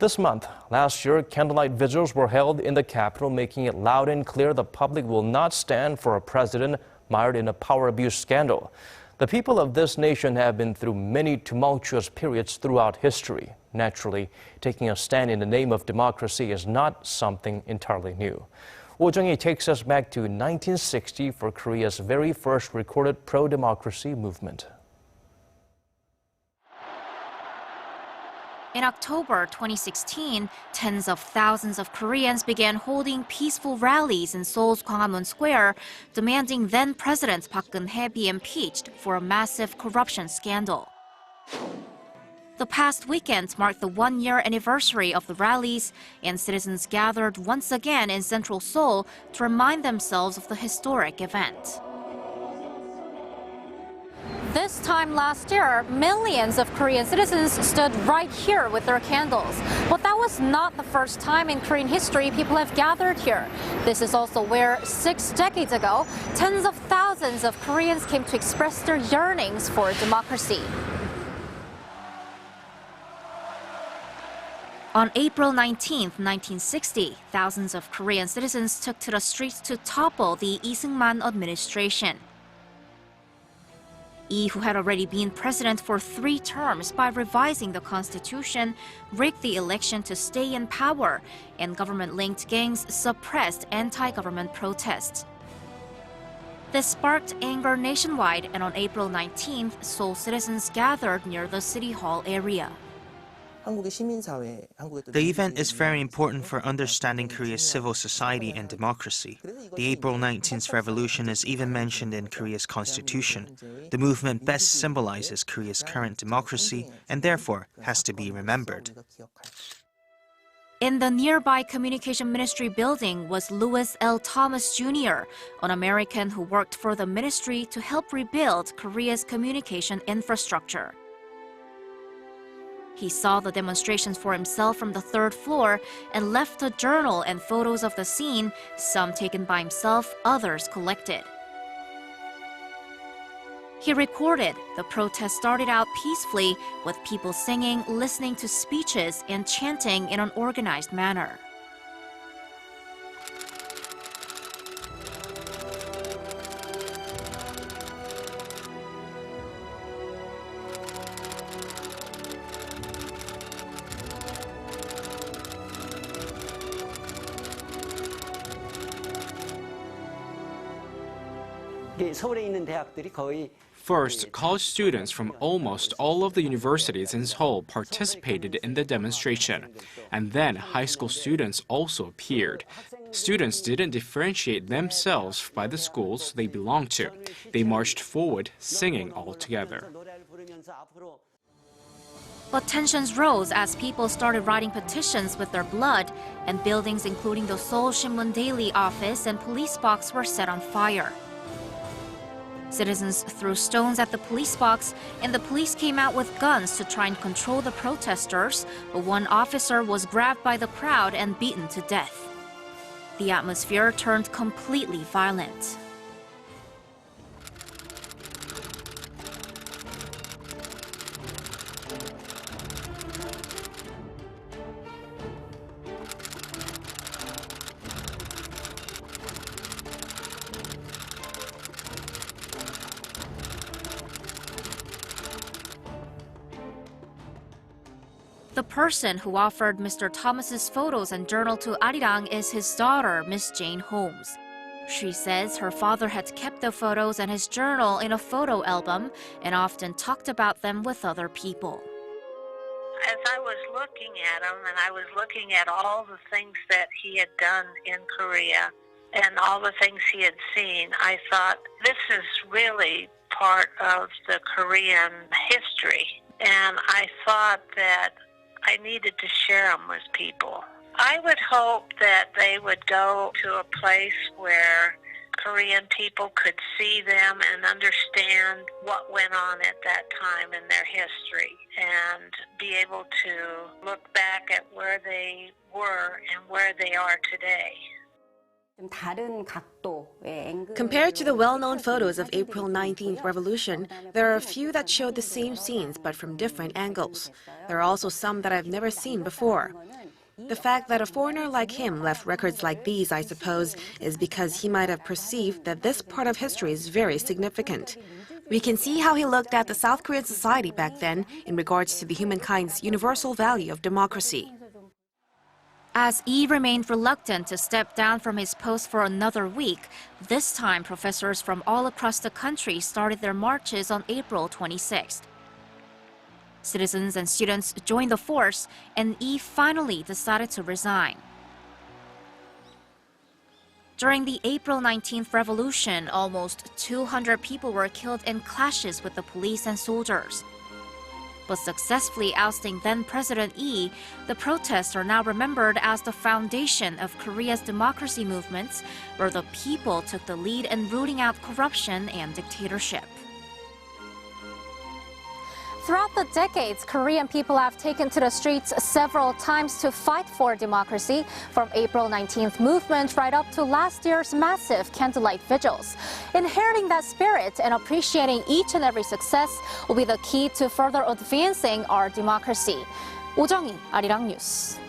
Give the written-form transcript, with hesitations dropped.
This month, last year, candlelight vigils were held in the capital, making it loud and clear the public will not stand for a president mired in a power abuse scandal. The people of this nation have been through many tumultuous periods throughout history. Naturally, taking a stand in the name of democracy is not something entirely new. Jung-hee takes us back to 1960 for Korea's very first recorded pro-democracy movement. In October 2016, tens of thousands of Koreans began holding peaceful rallies in Seoul's Gwanghwamun Square, demanding then-President Park Geun-hye be impeached for a massive corruption scandal. The past weekend marked the one-year anniversary of the rallies, and citizens gathered once again in central Seoul to remind themselves of the historic event. This time last year, millions of Korean citizens stood right here with their candles. But that was not the first time in Korean history people have gathered here. This is also where 6 decades ago, tens of thousands of Koreans came to express their yearnings for democracy. On April 19, 1960, thousands of Korean citizens took to the streets to topple the Lee Seung-man administration. Lee, who had already been president for 3 terms by revising the constitution, rigged the election to stay in power, and government-linked gangs suppressed anti-government protests. This sparked anger nationwide, and on April 19th, Seoul citizens gathered near the City Hall area. The event is very important for understanding Korea's civil society and democracy. The April 19th revolution is even mentioned in Korea's constitution. The movement best symbolizes Korea's current democracy and therefore has to be remembered. In the nearby Communication Ministry building was Louis L. Thomas Jr., an American who worked for the ministry to help rebuild Korea's communication infrastructure. He saw the demonstrations for himself from the 3rd floor and left a journal and photos of the scene, some taken by himself, others collected. He recorded the protest started out peacefully, with people singing, listening to speeches, and chanting in an organized manner. First, college students from almost all of the universities in Seoul participated in the demonstration, and then high school students also appeared. Students didn't differentiate themselves by the schools they belonged to. They marched forward, singing all together. But tensions rose as people started writing petitions with their blood, and buildings including the Seoul Shinmun Daily office and police box were set on fire. Citizens threw stones at the police box, and the police came out with guns to try and control the protesters, but one officer was grabbed by the crowd and beaten to death. The atmosphere turned completely violent. The person who offered Mr. Thomas's photos and journal to Arirang is his daughter, Miss Jane Holmes. She says her father had kept the photos and his journal in a photo album and often talked about them with other people. As I was looking at him, and I was looking at all the things that he had done in Korea and all the things he had seen, I thought, this is really part of the Korean history. And I thought that I needed to share them with people. I would hope that they would go to a place where Korean people could see them and understand what went on at that time in their history and be able to look back at where they were and where they are today. Compared to the well-known photos of April 19th revolution, there are a few that show the same scenes but from different angles. There are also some that I've never seen before. The fact that a foreigner like him left records like these, I suppose, is because he might have perceived that this part of history is very significant. We can see how he looked at the South Korean society back then in regards to the humankind's universal value of democracy. As Lee remained reluctant to step down from his post for another week, this time professors from all across the country started their marches on April 26th. Citizens and students joined the force, and Lee finally decided to resign. During the April 19th revolution, almost 200 people were killed in clashes with the police and soldiers. But successfully ousting then-President Lee, the protests are now remembered as the foundation of Korea's democracy movements, where the people took the lead in rooting out corruption and dictatorship. Throughout the decades, Korean people have taken to the streets several times to fight for democracy, from April 19th movement right up to last year's massive candlelight vigils. Inheriting that spirit and appreciating each and every success will be the key to further advancing our democracy. 오정희, 아리랑 뉴스.